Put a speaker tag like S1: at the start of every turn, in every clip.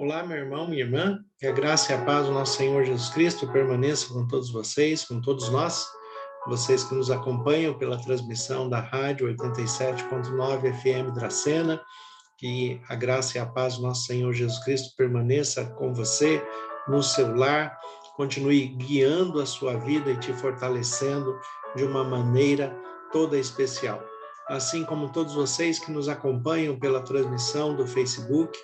S1: Olá, meu irmão, minha irmã, que a graça e a paz do nosso Senhor Jesus Cristo permaneça com todos vocês, com todos nós, vocês que nos acompanham pela transmissão da Rádio 87.9 FM Dracena, que a graça e a paz do nosso Senhor Jesus Cristo permaneça com você no seu lar, continue guiando a sua vida e te fortalecendo de uma maneira toda especial. Assim como todos vocês que nos acompanham pela transmissão do Facebook,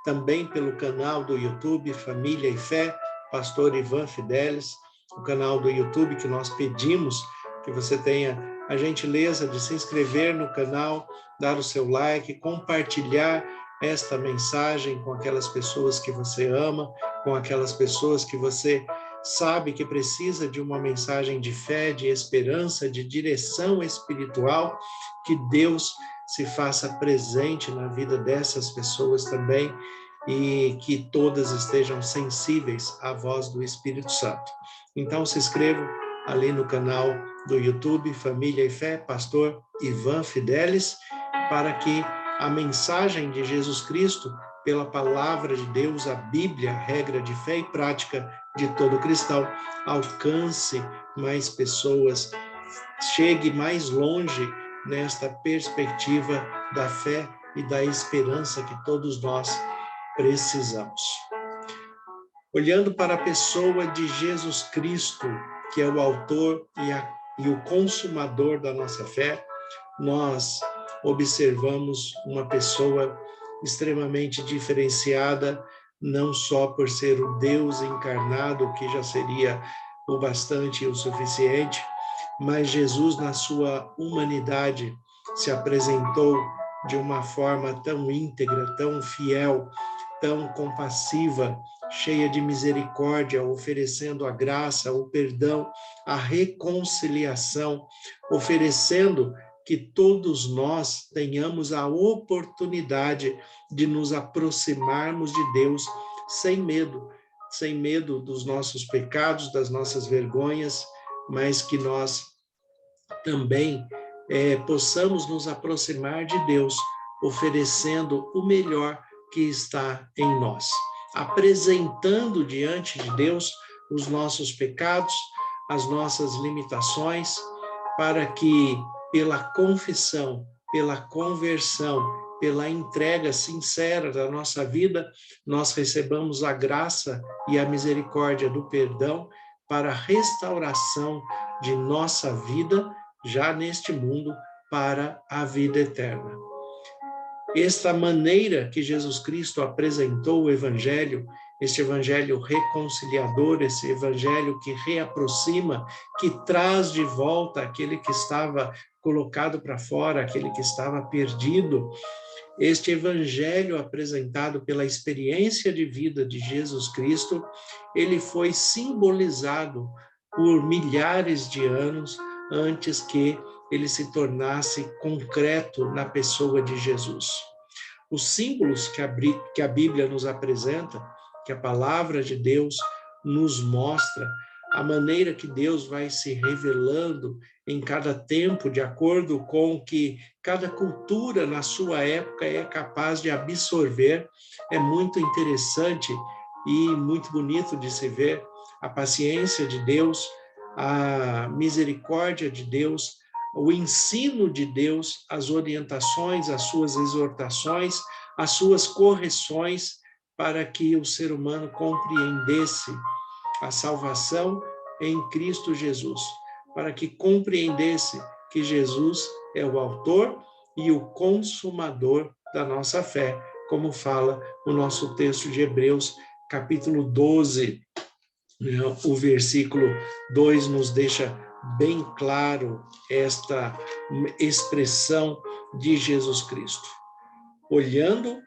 S1: também pelo canal do YouTube Família e Fé, Pastor Ivan Fidelis, o canal do YouTube que nós pedimos que você tenha a gentileza de se inscrever no canal, dar o seu like, compartilhar esta mensagem com aquelas pessoas que você ama, com aquelas pessoas que você sabe que precisa de uma mensagem de fé, de esperança, de direção espiritual, que Deus se faça presente na vida dessas pessoas também e que todas estejam sensíveis à voz do Espírito Santo. Então se inscreva ali no canal do YouTube Família e Fé, Pastor Ivan Fidelis, para que a mensagem de Jesus Cristo, pela palavra de Deus, a Bíblia, regra de fé e prática de todo cristão, alcance mais pessoas, chegue mais longe nesta perspectiva da fé e da esperança que todos nós precisamos. Olhando para a pessoa de Jesus Cristo, que é o autor e o consumador da nossa fé, nós observamos uma pessoa extremamente diferenciada, não só por ser o Deus encarnado, que já seria o bastante e o suficiente, mas Jesus, na sua humanidade, se apresentou de uma forma tão íntegra, tão fiel, tão compassiva, cheia de misericórdia, oferecendo a graça, o perdão, a reconciliação, oferecendo que todos nós tenhamos a oportunidade de nos aproximarmos de Deus sem medo dos nossos pecados, das nossas vergonhas, mas que nós também possamos nos aproximar de Deus, oferecendo o melhor que está em nós, apresentando diante de Deus os nossos pecados, as nossas limitações, para que pela confissão, pela conversão, pela entrega sincera da nossa vida, nós recebamos a graça e a misericórdia do perdão para a restauração de nossa vida, já neste mundo, para a vida eterna. Esta maneira que Jesus Cristo apresentou o Evangelho, este Evangelho reconciliador, esse Evangelho que reaproxima, que traz de volta aquele que estava colocado para fora, aquele que estava perdido, este Evangelho apresentado pela experiência de vida de Jesus Cristo, ele foi simbolizado por milhares de anos antes que ele se tornasse concreto na pessoa de Jesus. Os símbolos que a Bíblia nos apresenta, que a palavra de Deus nos mostra, a maneira que Deus vai se revelando em cada tempo, de acordo com o que cada cultura na sua época é capaz de absorver, é muito interessante e muito bonito de se ver a paciência de Deus, a misericórdia de Deus, o ensino de Deus, as orientações, as suas exortações, as suas correções, para que o ser humano compreendesse a salvação em Cristo Jesus, para que compreendesse que Jesus é o autor e o consumador da nossa fé, como fala o nosso texto de Hebreus, capítulo 12, o versículo 2 nos deixa bem claro esta expressão de Jesus Cristo. Olhando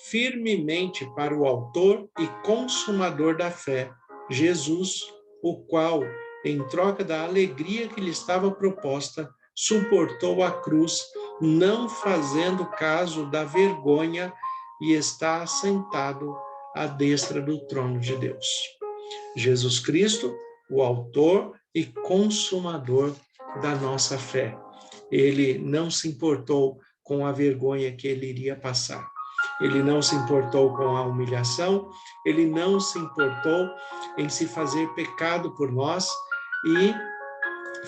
S1: firmemente para o autor e consumador da fé, Jesus, o qual, em troca da alegria que lhe estava proposta, suportou a cruz, não fazendo caso da vergonha, e está assentado à destra do trono de Deus. Jesus Cristo, o autor e consumador da nossa fé. Ele não se importou com a vergonha que ele iria passar. Ele não se importou com a humilhação, ele não se importou em se fazer pecado por nós e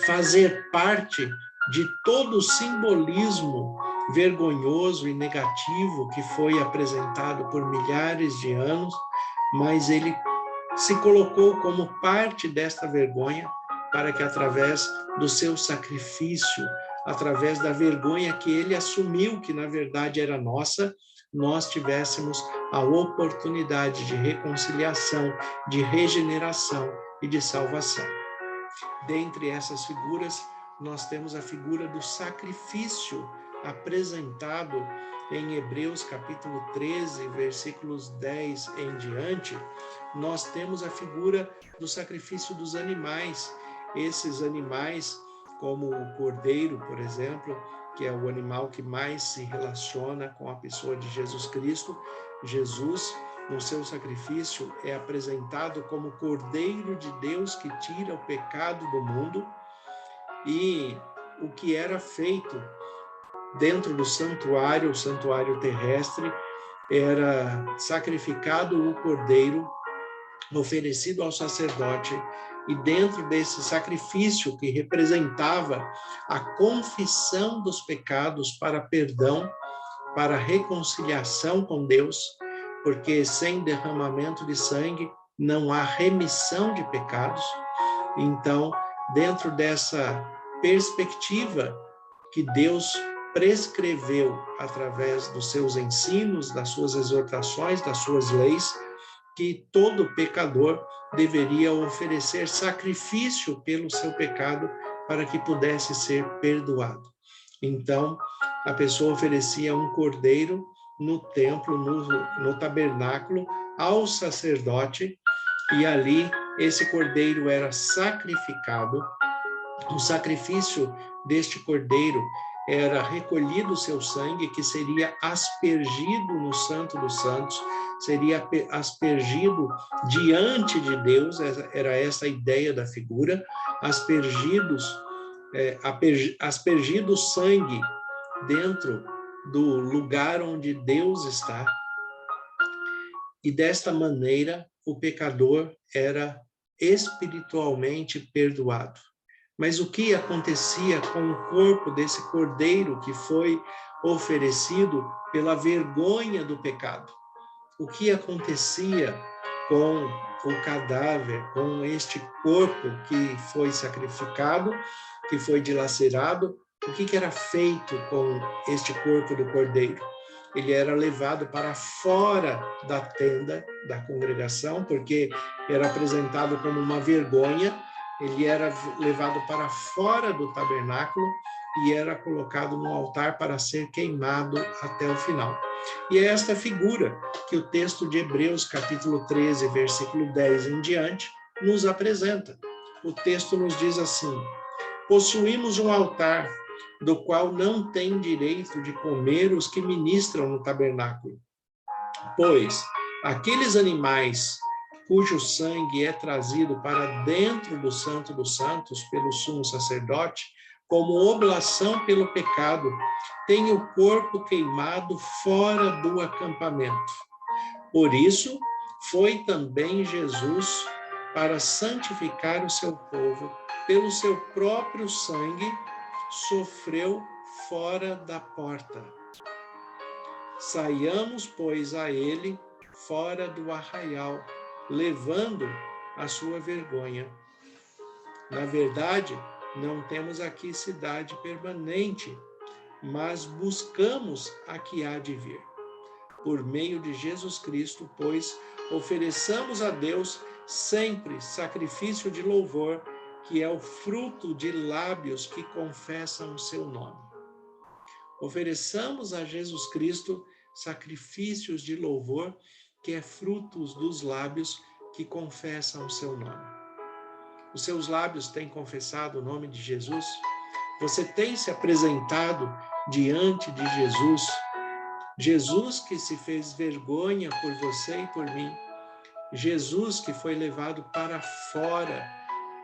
S1: fazer parte de todo o simbolismo vergonhoso e negativo que foi apresentado por milhares de anos, mas ele se colocou como parte desta vergonha para que através do seu sacrifício, através da vergonha que ele assumiu, que na verdade era nossa, nós tivéssemos a oportunidade de reconciliação, de regeneração e de salvação. Dentre essas figuras, nós temos a figura do sacrifício apresentado em Hebreus capítulo 13, versículos 10 em diante. Nós temos a figura do sacrifício dos animais. Esses animais, como o cordeiro, por exemplo, que é o animal que mais se relaciona com a pessoa de Jesus Cristo. Jesus, no seu sacrifício, é apresentado como Cordeiro de Deus que tira o pecado do mundo. E o que era feito dentro do santuário, o santuário terrestre, era sacrificado o cordeiro, oferecido ao sacerdote, e dentro desse sacrifício que representava a confissão dos pecados para perdão, para reconciliação com Deus, porque sem derramamento de sangue não há remissão de pecados. Então, dentro dessa perspectiva que Deus prescreveu através dos seus ensinos, das suas exortações, das suas leis, que todo pecador deveria oferecer sacrifício pelo seu pecado para que pudesse ser perdoado. Então, a pessoa oferecia um cordeiro no templo, no tabernáculo, ao sacerdote, e ali esse cordeiro era sacrificado. O sacrifício deste cordeiro era recolhido o seu sangue, que seria aspergido no Santo dos Santos, seria aspergido diante de Deus, era essa a ideia da figura, aspergido o sangue dentro do lugar onde Deus está, e desta maneira o pecador era espiritualmente perdoado. Mas o que acontecia com o corpo desse cordeiro que foi oferecido pela vergonha do pecado? O que acontecia com o cadáver, com este corpo que foi sacrificado, que foi dilacerado? O que era feito com este corpo do cordeiro? Ele era levado para fora da tenda da congregação, porque era apresentado como uma vergonha. Ele era levado para fora do tabernáculo e era colocado no altar para ser queimado até o final. E é esta figura que o texto de Hebreus, capítulo 13, versículo 10 em diante, nos apresenta. O texto nos diz assim: possuímos um altar, do qual não tem direito de comer os que ministram no tabernáculo. Pois aqueles animais cujo sangue é trazido para dentro do Santo dos Santos pelo sumo sacerdote, como oblação pelo pecado, tem o corpo queimado fora do acampamento. Por isso, foi também Jesus, para santificar o seu povo, pelo seu próprio sangue, sofreu fora da porta. Saiamos, pois, a ele fora do arraial, levando a sua vergonha. Na verdade, não temos aqui cidade permanente, mas buscamos a que há de vir. Por meio de Jesus Cristo, pois, ofereçamos a Deus sempre sacrifício de louvor, que é o fruto de lábios que confessam o seu nome. Ofereçamos a Jesus Cristo sacrifícios de louvor, que é frutos dos lábios que confessam o seu nome. Os seus lábios têm confessado o nome de Jesus? Você tem se apresentado diante de Jesus? Jesus que se fez vergonha por você e por mim. Jesus que foi levado para fora,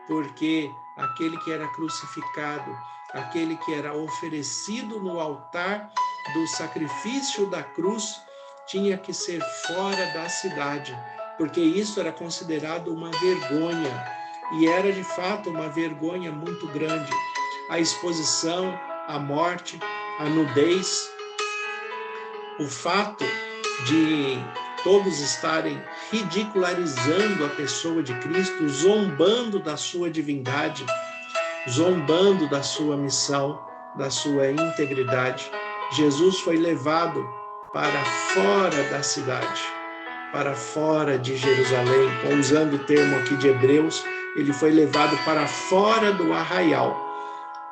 S1: porque aquele que era crucificado, aquele que era oferecido no altar do sacrifício da cruz, tinha que ser fora da cidade, porque isso era considerado uma vergonha, e era de fato uma vergonha muito grande. A exposição, a morte, a nudez, o fato de todos estarem ridicularizando a pessoa de Cristo, zombando da sua divindade, zombando da sua missão, da sua integridade. Jesus foi levado para fora da cidade, para fora de Jerusalém, usando o termo aqui de Hebreus, ele foi levado para fora do arraial,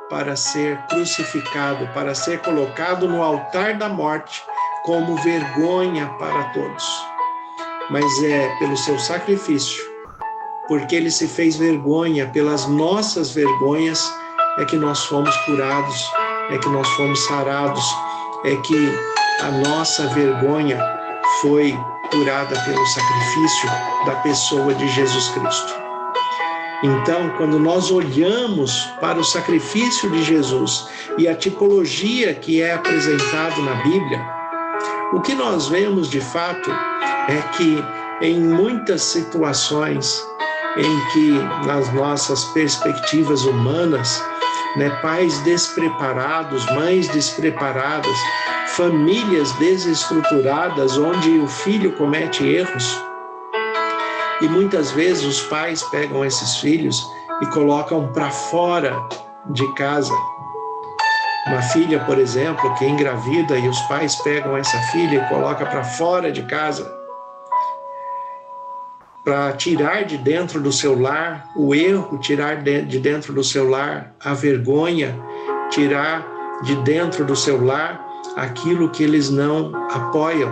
S1: para ser crucificado, para ser colocado no altar da morte, como vergonha para todos. Mas é pelo seu sacrifício, porque ele se fez vergonha pelas nossas vergonhas, é que nós fomos curados, é que nós fomos sarados, é que a nossa vergonha foi curada pelo sacrifício da pessoa de Jesus Cristo. Então, quando nós olhamos para o sacrifício de Jesus e a tipologia que é apresentado na Bíblia, o que nós vemos de fato é que em muitas situações em que, nas nossas perspectivas humanas, pais despreparados, mães despreparadas, famílias desestruturadas, onde o filho comete erros, e muitas vezes os pais pegam esses filhos e colocam para fora de casa. Uma filha, por exemplo, que engravida e os pais pegam essa filha e colocam para fora de casa, para tirar de dentro do seu lar o erro, tirar de dentro do seu lar a vergonha, tirar de dentro do seu lar aquilo que eles não apoiam.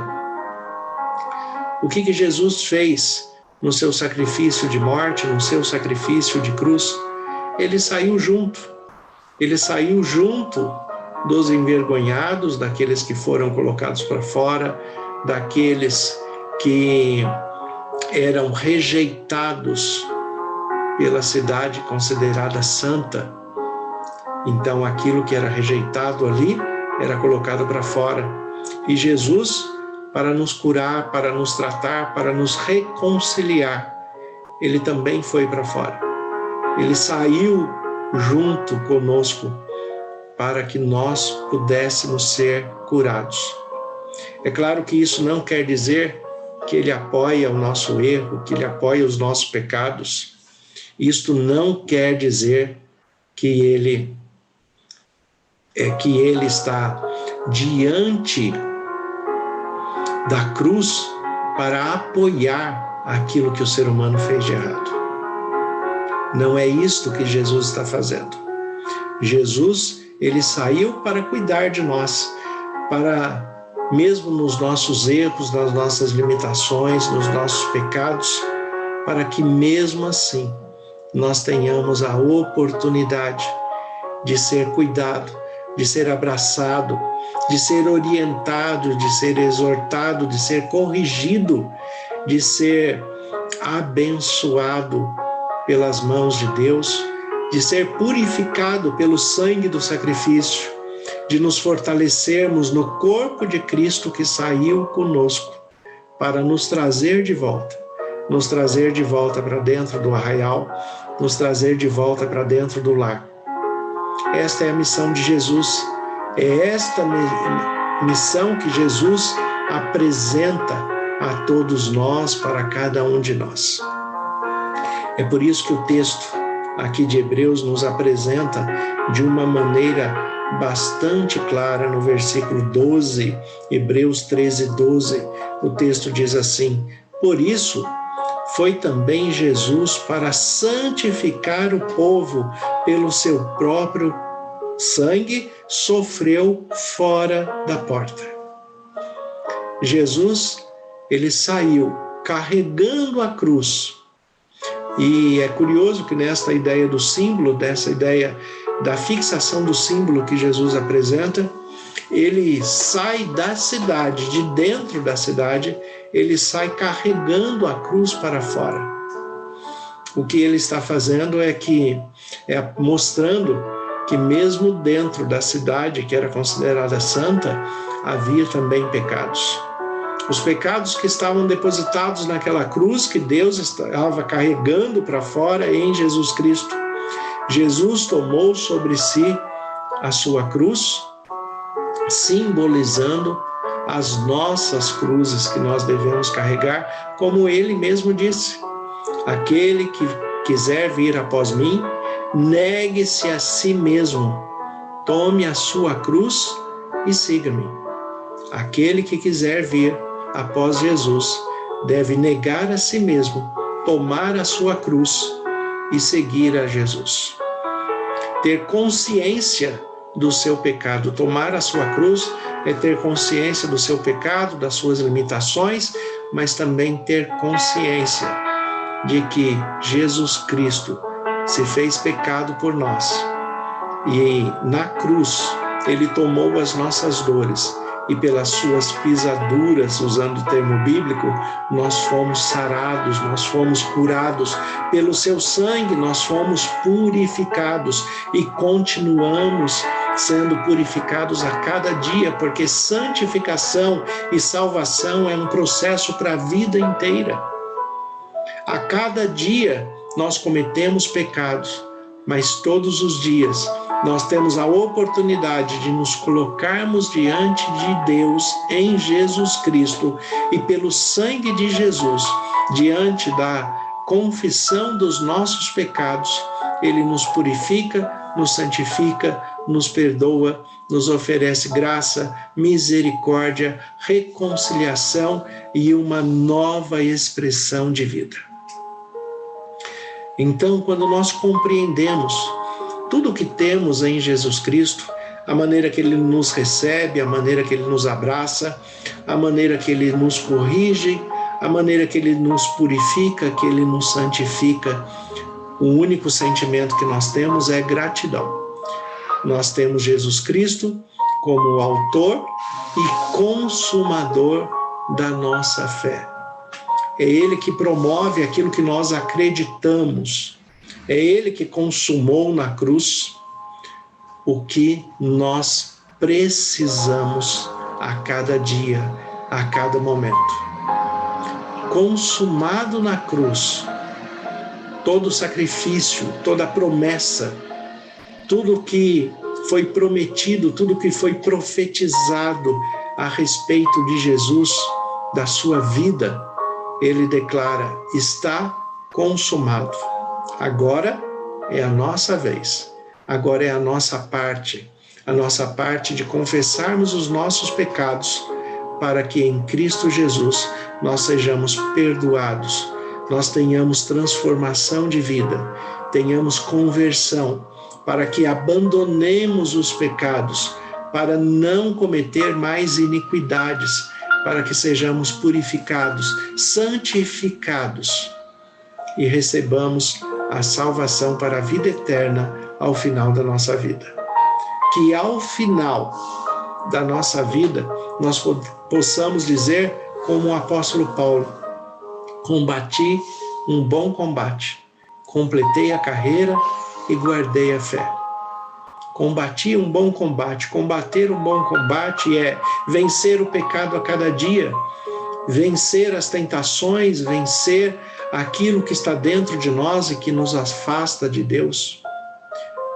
S1: O que Jesus fez no seu sacrifício de morte, no seu sacrifício de cruz? Ele saiu junto dos envergonhados, daqueles que foram colocados para fora, daqueles que eram rejeitados pela cidade considerada santa. Então, aquilo que era rejeitado ali era colocado para fora. E Jesus, para nos curar, para nos tratar, para nos reconciliar, ele também foi para fora. Ele saiu junto conosco para que nós pudéssemos ser curados. É claro que isso não quer dizer que ele apoia o nosso erro, que ele apoia os nossos pecados. Isto não quer dizer que ele está diante da cruz para apoiar aquilo que o ser humano fez de errado. Não é isto que Jesus está fazendo. Jesus, ele saiu para cuidar de nós, para, mesmo nos nossos erros, nas nossas limitações, nos nossos pecados, para que mesmo assim nós tenhamos a oportunidade de ser cuidado, de ser abraçado, de ser orientado, de ser exortado, de ser corrigido, de ser abençoado pelas mãos de Deus, de ser purificado pelo sangue do sacrifício, de nos fortalecermos no corpo de Cristo que saiu conosco para nos trazer de volta para dentro do arraial, nos trazer de volta para dentro do lar. Esta é a missão de Jesus, é esta missão que Jesus apresenta a todos nós, para cada um de nós. É por isso que o texto aqui de Hebreus nos apresenta de uma maneira bastante clara no versículo 12, Hebreus 13, 12, o texto diz assim: por isso foi também Jesus para santificar o povo pelo seu próprio sangue, sofreu fora da porta. Jesus, ele saiu carregando a cruz. E é curioso que nesta ideia do símbolo, dessa ideia da fixação do símbolo que Jesus apresenta, ele sai da cidade, de dentro da cidade, ele sai carregando a cruz para fora. O que ele está fazendo é mostrando que mesmo dentro da cidade, que era considerada santa, havia também pecados. Os pecados que estavam depositados naquela cruz que Deus estava carregando para fora em Jesus Cristo. Jesus tomou sobre si a sua cruz, simbolizando as nossas cruzes que nós devemos carregar, como ele mesmo disse: aquele que quiser vir após mim, negue-se a si mesmo, tome a sua cruz e siga-me. Aquele que quiser vir após Jesus deve negar a si mesmo, tomar a sua cruz e seguir a Jesus. Ter consciência do seu pecado, tomar a sua cruz é ter consciência do seu pecado, das suas limitações, mas também ter consciência de que Jesus Cristo se fez pecado por nós. E na cruz ele tomou as nossas dores e pelas suas pisaduras, usando o termo bíblico, nós fomos sarados, nós fomos curados. Pelo seu sangue nós fomos purificados e continuamos sendo purificados a cada dia, porque santificação e salvação é um processo para a vida inteira. A cada dia nós cometemos pecados, mas todos os dias nós temos a oportunidade de nos colocarmos diante de Deus em Jesus Cristo e pelo sangue de Jesus, diante da confissão dos nossos pecados, ele nos purifica, nos santifica, nos perdoa, nos oferece graça, misericórdia, reconciliação e uma nova expressão de vida. Então, quando nós compreendemos tudo o que temos em Jesus Cristo, a maneira que ele nos recebe, a maneira que ele nos abraça, a maneira que ele nos corrige, a maneira que ele nos purifica, que ele nos santifica, o único sentimento que nós temos é gratidão. Nós temos Jesus Cristo como autor e consumador da nossa fé. É ele que promove aquilo que nós acreditamos. É ele que consumou na cruz o que nós precisamos a cada dia, a cada momento. Consumado na cruz, todo o sacrifício, toda a promessa, tudo que foi prometido, tudo que foi profetizado a respeito de Jesus, da sua vida, ele declara: está consumado. Agora é a nossa vez, agora é a nossa parte de confessarmos os nossos pecados, para que em Cristo Jesus nós sejamos perdoados, nós tenhamos transformação de vida, tenhamos conversão, para que abandonemos os pecados, para não cometer mais iniquidades, para que sejamos purificados, santificados e recebamos a salvação para a vida eterna ao final da nossa vida. Que ao final da nossa vida nós possamos dizer, como o apóstolo Paulo: combati um bom combate, completei a carreira e guardei a fé. Combati um bom combate. Combater um bom combate é vencer o pecado a cada dia, vencer as tentações, vencer aquilo que está dentro de nós e que nos afasta de Deus.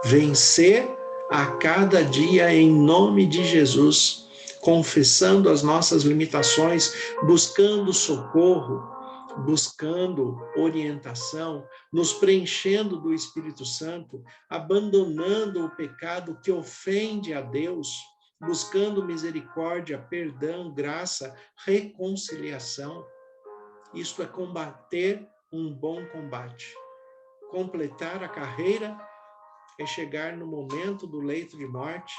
S1: Vencer a cada dia em nome de Jesus, confessando as nossas limitações, buscando socorro, buscando orientação, nos preenchendo do Espírito Santo, abandonando o pecado que ofende a Deus, buscando misericórdia, perdão, graça, reconciliação. Isto é combater um bom combate. Completar a carreira é chegar no momento do leito de morte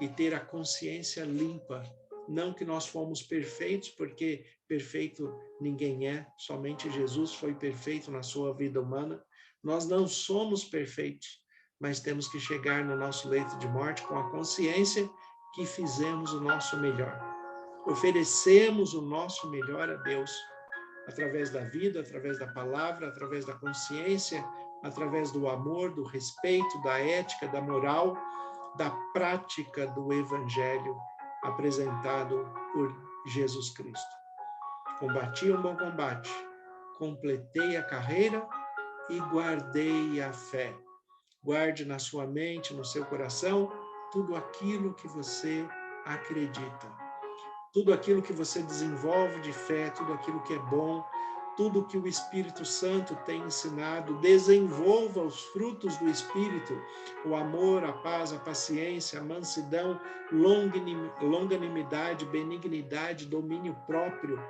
S1: e ter a consciência limpa. Não que nós fomos perfeitos, porque perfeito ninguém é, somente Jesus foi perfeito na sua vida humana. Nós não somos perfeitos, mas temos que chegar no nosso leito de morte com a consciência que fizemos o nosso melhor. Oferecemos o nosso melhor a Deus, através da vida, através da palavra, através da consciência, através do amor, do respeito, da ética, da moral, da prática do Evangelho apresentado por Jesus Cristo. Combati um bom combate, completei a carreira e guardei a fé. Guarde na sua mente, no seu coração, tudo aquilo que você acredita. Tudo aquilo que você desenvolve de fé, tudo aquilo que é bom, tudo que o Espírito Santo tem ensinado, desenvolva os frutos do Espírito, o amor, a paz, a paciência, a mansidão, longanimidade, benignidade, domínio próprio.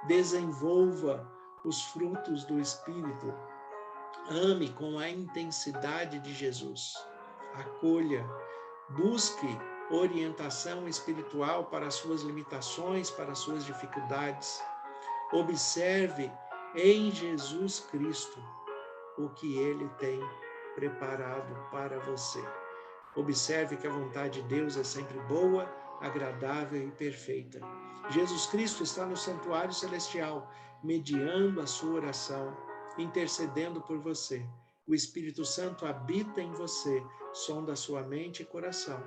S1: Desenvolva os frutos do Espírito. Ame com a intensidade de Jesus. Acolha, busque orientação espiritual para as suas limitações, para as suas dificuldades. Observe em Jesus Cristo o que Ele tem preparado para você. Observe que a vontade de Deus é sempre boa, agradável e perfeita. Jesus Cristo está no santuário celestial, mediando a sua oração, intercedendo por você. O Espírito Santo habita em você, sonda a sua mente e coração,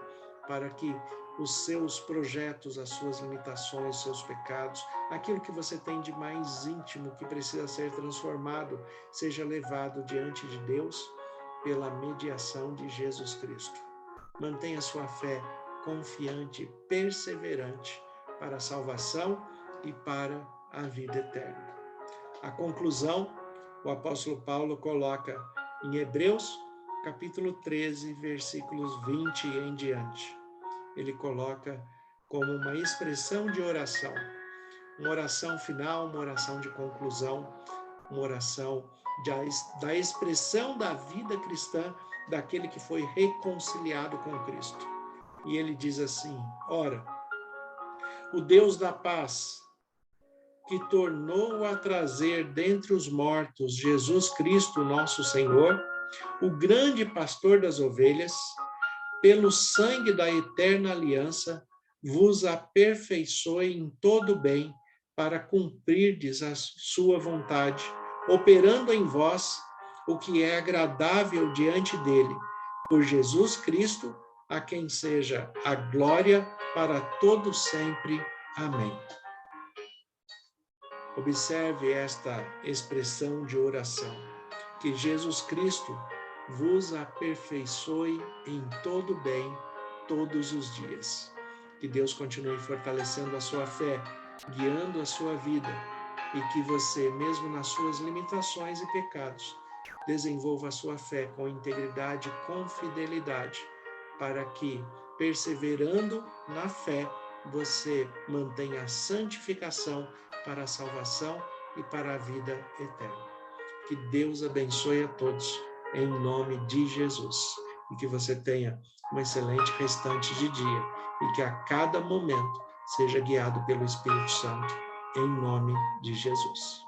S1: para que os seus projetos, as suas limitações, seus pecados, aquilo que você tem de mais íntimo que precisa ser transformado, seja levado diante de Deus pela mediação de Jesus Cristo. Mantenha sua fé confiante e perseverante para a salvação e para a vida eterna. A conclusão, o apóstolo Paulo coloca em Hebreus, capítulo 13, versículos 20 em diante. Ele coloca como uma expressão de oração, uma oração final, uma oração de conclusão, uma oração da expressão da vida cristã daquele que foi reconciliado com Cristo. E ele diz assim: ora, o Deus da paz, que tornou a trazer dentre os mortos Jesus Cristo, nosso Senhor, o grande pastor das ovelhas, pelo sangue da eterna aliança, vos aperfeiçoe em todo bem, para cumprirdes a sua vontade, operando em vós o que é agradável diante dele, por Jesus Cristo, a quem seja a glória para todos sempre. Amém. Observe esta expressão de oração, que Jesus Cristo vos aperfeiçoe em todo bem todos os dias. Que Deus continue fortalecendo a sua fé, guiando a sua vida, e que você, mesmo nas suas limitações e pecados, desenvolva a sua fé com integridade e com fidelidade, para que, perseverando na fé, você mantenha a santificação para a salvação e para a vida eterna. Que Deus abençoe a todos, em nome de Jesus, e que você tenha um excelente restante de dia, e que a cada momento seja guiado pelo Espírito Santo, em nome de Jesus.